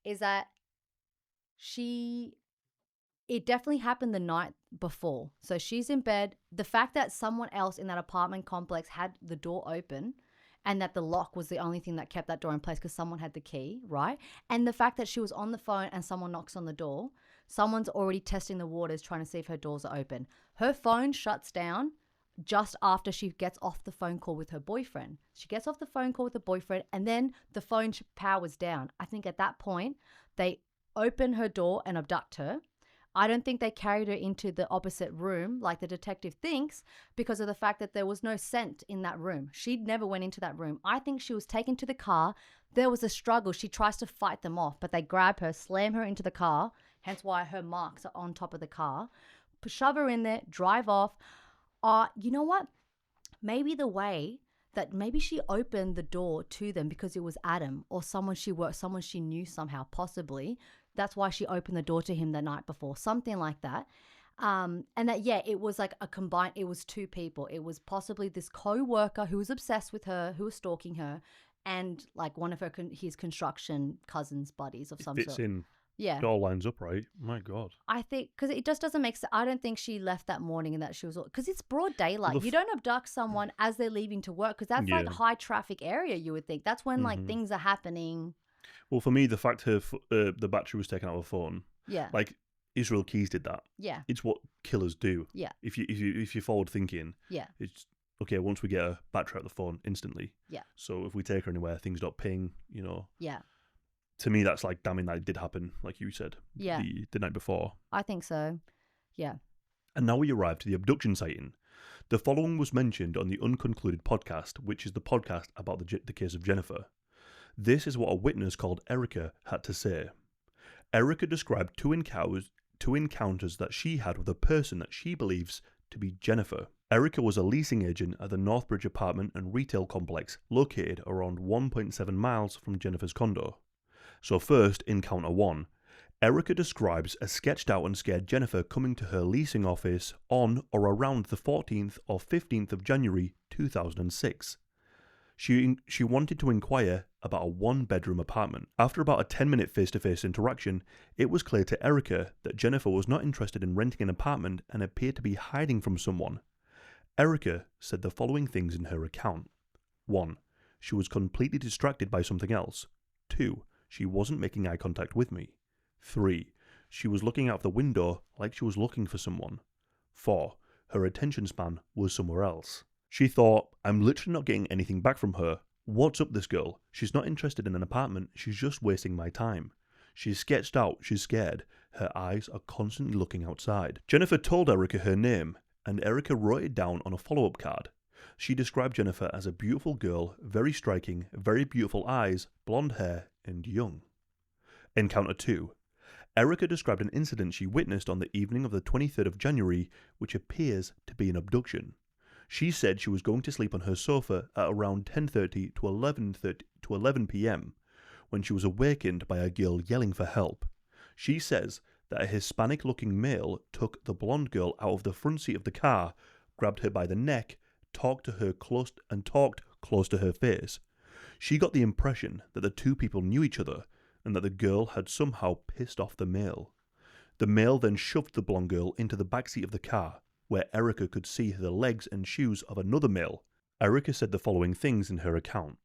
is that it definitely happened the night before. So she's in bed. The fact that someone else in that apartment complex had the door open, and that the lock was the only thing that kept that door in place because someone had the key, right? And the fact that she was on the phone and someone knocks on the door. Someone's already testing the waters, trying to see if her doors are open. Her phone shuts down just after she gets off the phone call with her boyfriend. She gets off the phone call with the boyfriend, and then the phone powers down. I think at that point, they open her door and abduct her. I don't think they carried her into the opposite room like the detective thinks, because of the fact that there was no scent in that room. She never went into that room. I think she was taken to the car. There was a struggle. She tries to fight them off, but they grab her, slam her into the car, hence why her marks are on top of the car, shove her in there, drive off. You know what? Maybe the way that maybe she opened the door to them because it was Adam or someone she knew somehow, possibly. That's why she opened the door to him the night before, something like that. And that, yeah, it was like it was two people. It was possibly this co-worker who was obsessed with her, who was stalking her, and like one of his construction cousins, buddies of some Fits sort. in. Yeah. It all lines up, right? My God. I think, because it just doesn't make sense. I don't think she left that morning and that she was, because it's broad daylight. Well, You don't abduct someone as they're leaving to work, because that's like Yeah. high traffic area, you would think. That's when like things are happening. Well, for me, the fact the battery was taken out of her phone, Yeah. like Israel Keys did that. Yeah. It's what killers do. Yeah. If you're forward thinking, Yeah. it's okay. Once we get a battery out of the phone, instantly. Yeah. So if we take her anywhere, things don't ping. You know. Yeah. To me, that's like damning that it did happen, like you said. Yeah. The night before. I think so. Yeah. And now we arrive to the abduction sighting. The following was mentioned on the Unconcluded podcast, which is the podcast about the case of Jennifer. This is what a witness called Erica had to say. Erica described two encounters that she had with a person that she believes to be Jennifer. Erica was a leasing agent at the Northbridge apartment and retail complex located around 1.7 miles from Jennifer's condo. So first, encounter 1. Erica describes a sketched out and scared Jennifer coming to her leasing office on or around the 14th or 15th of January 2006. She wanted to inquire about a one-bedroom apartment. After about a 10-minute face-to-face interaction, it was clear to Erica that Jennifer was not interested in renting an apartment and appeared to be hiding from someone. Erica said the following things in her account. 1. She was completely distracted by something else. 2. She wasn't making eye contact with me. 3. She was looking out the window like she was looking for someone. 4. Her attention span was somewhere else. She thought, I'm literally not getting anything back from her. What's up this girl? She's not interested in an apartment, she's just wasting my time. She's sketched out, she's scared. Her eyes are constantly looking outside. Jennifer told Erica her name, and Erica wrote it down on a follow-up card. She described Jennifer as a beautiful girl, very striking, very beautiful eyes, blonde hair, and young. Encounter 2. Erica described an incident she witnessed on the evening of the 23rd of January, which appears to be an abduction. She said she was going to sleep on her sofa at around 10:30 to 11 p.m. when she was awakened by a girl yelling for help. She says that a Hispanic-looking male took the blonde girl out of the front seat of the car, grabbed her by the neck, talked close to her face. She got the impression that the two people knew each other and that the girl had somehow pissed off the male. The male then shoved the blonde girl into the backseat of the car, where Erica could see the legs and shoes of another male. Erica said the following things in her account.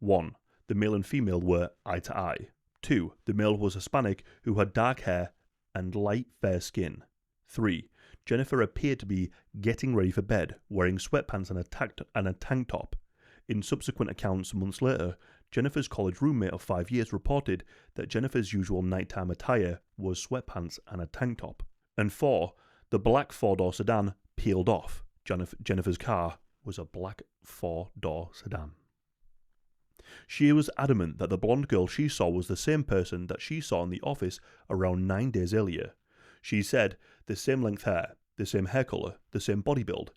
1. The male and female were eye to eye. 2. The male was Hispanic who had dark hair and light fair skin. 3. Jennifer appeared to be getting ready for bed, wearing sweatpants and a tank top. In subsequent accounts months later, Jennifer's college roommate of 5 years reported that Jennifer's usual nighttime attire was sweatpants and a tank top. And 4. The black four-door sedan peeled off. Jennifer's car was a black four-door sedan. She was adamant that the blonde girl she saw was the same person that she saw in the office around 9 days earlier. She said the same length hair, the same hair colour, the same body build.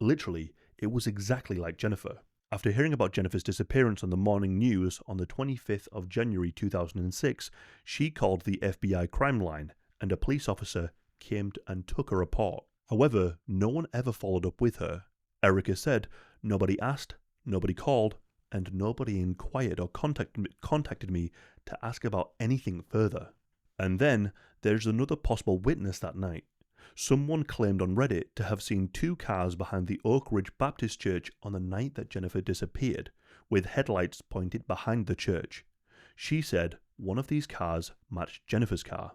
Literally, it was exactly like Jennifer. After hearing about Jennifer's disappearance on the morning news on the 25th of January 2006, she called the FBI crime line, and a police officer came and took a report. However, no one ever followed up with her. Erica said, nobody asked, nobody called, and nobody inquired or contacted me to ask about anything further. And then, there's another possible witness that night. Someone claimed on Reddit to have seen 2 cars behind the Oak Ridge Baptist Church on the night that Jennifer disappeared, with headlights pointed behind the church. She said one of these cars matched Jennifer's car.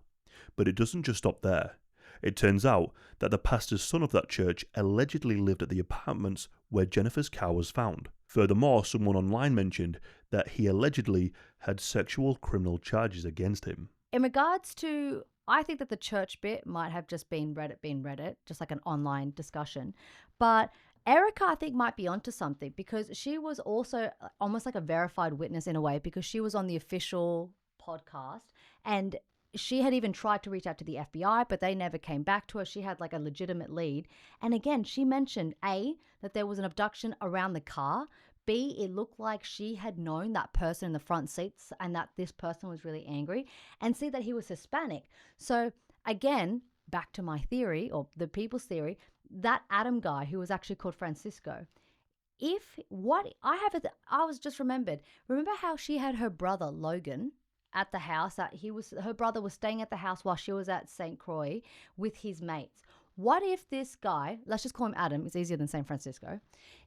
But it doesn't just stop there. It turns out that the pastor's son of that church allegedly lived at the apartments where Jennifer's car was found. Furthermore, someone online mentioned that he allegedly had sexual criminal charges against him. In regards to, I think that the church bit might have just been Reddit, just like an online discussion. But Erica, I think, might be onto something because she was also almost like a verified witness in a way because she was on the official podcast and she had even tried to reach out to the FBI, but they never came back to her. She had like a legitimate lead. And again, she mentioned A, that there was an abduction around the car. B, it looked like she had known that person in the front seats and that this person was really angry. And C, that he was Hispanic. So again, back to my theory or the people's theory, that Adam guy who was actually called Francisco, I was just remember how she had her brother Logan at the house her brother was staying at the house while she was at St. Croix with his mates. What if this guy, let's just call him Adam, it's easier than saying Francisco.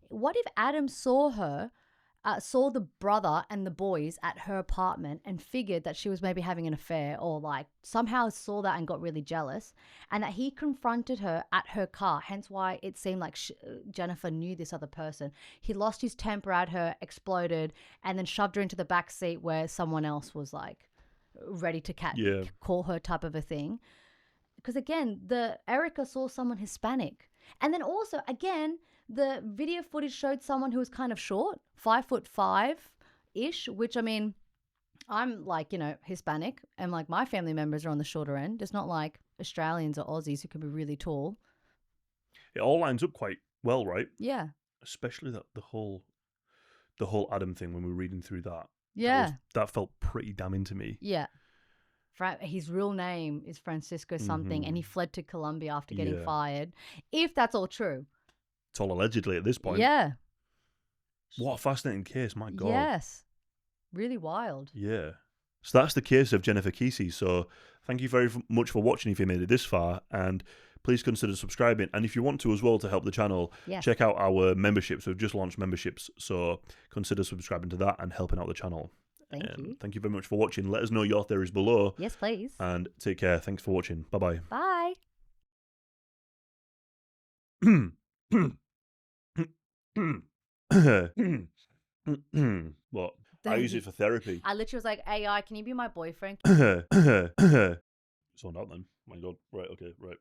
What if Adam saw the brother and the boys at her apartment and figured that she was maybe having an affair or like somehow saw that and got really jealous and that he confronted her at her car, hence why it seemed like Jennifer knew this other person. He lost his temper at her, exploded, and then shoved her into the back seat where someone else was like ready to call her type of a thing. Because again, the Erica saw someone Hispanic. And then also, again, the video footage showed someone who was kind of short, 5'5"-ish, which I mean, I'm like, Hispanic, and like my family members are on the shorter end. It's not like Australians or Aussies who can be really tall. It all lines up quite well, right? Yeah. Especially that the whole Adam thing when we were reading through that. Yeah. That felt pretty damning to me. Yeah. His real name is Francisco something, and he fled to Colombia after getting fired. If that's all true. It's all allegedly at this point. Yeah. What a fascinating case, my God. Yes. Really wild. Yeah. So that's the case of Jennifer Kesse. So thank you very much for watching if you made it this far. And please consider subscribing. And if you want to as well to help the channel, check out our memberships. We've just launched memberships. So consider subscribing to that and helping out the channel. Thank you. Thank you very much for watching. Let us know your theories below. Yes, please. And take care. Thanks for watching. Bye-bye. Bye. What? I use it for therapy. I literally was like, AI, can you be my boyfriend? It's on out then. My God. Right, okay, right.